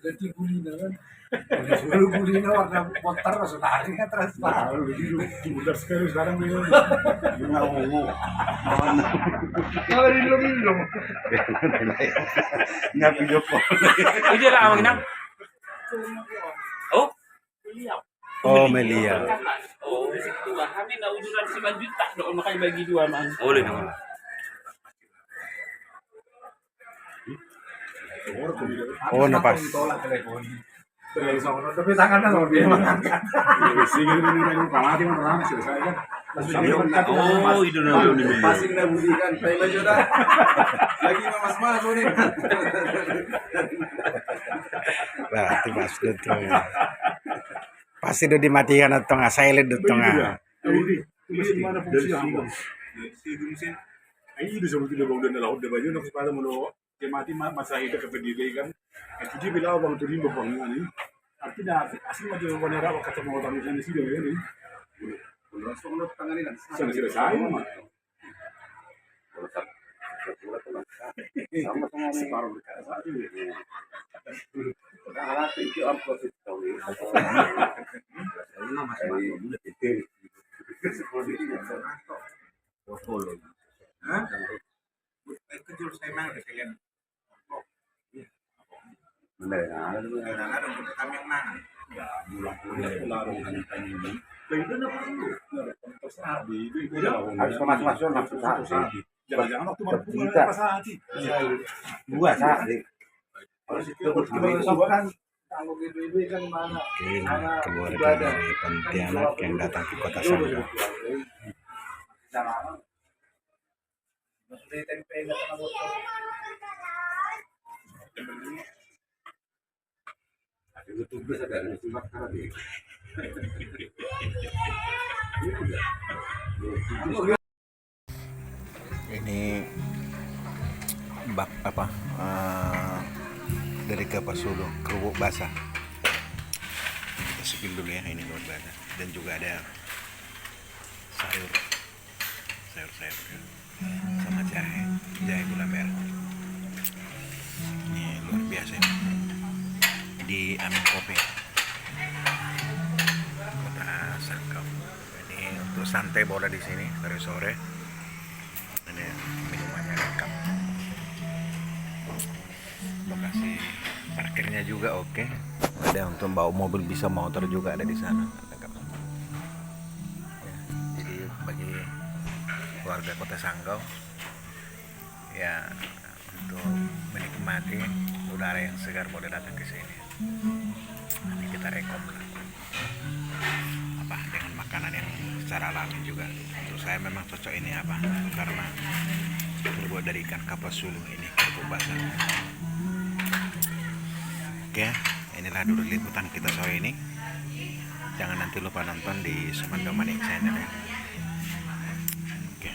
Ganti gulina kan. Kalau gulina warna potar masuk lari kan terus tahu. Mudah sekali sekarang ini. Kalau di belum. Nggak video call. Ini lah awang nang. Oh, Oh, Melia. oh, itu lah. Kami nak ujuran 9 juta dong makanya bagi dua man. Boleh dong. Oh, napas. Tolak telepon. Tapi tangannya loh dia mengangkat. Oh, itu dong. Masih nggak budikan, saya baju dah. Lagi mas nih. Lah, itu pas tuh. Pasti udah dimatikan atau nggak silent atau nggak. Ini mana fungsi apa? Mesin. Ini bisa begitu bang dan laut baju nak sepatu mulu. Mati masa itu kependidikan kan. Itu dia bilang bang turin bang ini. Artinya asli macam mana rawa kata mau tamu di sini ini. Langsung lo tanganin kan. Sudah selesai mah. Sama separuh berkasa. Kalau itu apa sih tahu ini? Hah? Kecil saya mang kalian. Ada kami yang mang. Ya, mulai larung kan ini. Itu nak perlu. Terserah itu. Harus masuk nafsu saat. Jangan waktu marpungan apa saat sih? Dua saat deh. Kan kalau BBB kan mana? Oke, keluarga dari Pontianak yang datang ke kota Sangga. Tempe nggak pernah bocor. Itu tugas ada simak tadi. Ini bak apa? Dari Kapas Sulu, kerupuk basah. Kita spill dulu ya, ini luar biasa. Dan juga ada sayur sama jahe gula merah. Ini luar biasa ini. Di Amin Kopi Kota Sangkau. Ini untuk santai bola di sini sore-sore. Ini minumannya lengkap. Lokasi parkirnya juga oke. Ada untuk bawa mobil, bisa motor juga ada di sana. Lengkap. Ya, jadi bagi warga Kota Sanggau ya, untuk menikmati udara yang segar boleh datang ke sini. Ini kita rekom lah. Apa dengan makanan yang secara alami juga. Untuk saya memang cocok ini apa? Karena terbuat dari ikan kapas sulung ini, kerupuk basah. Oke, inilah dulu liputan kita sore ini. Jangan nanti lupa nonton di Sumando Manik Channel ya. Oke.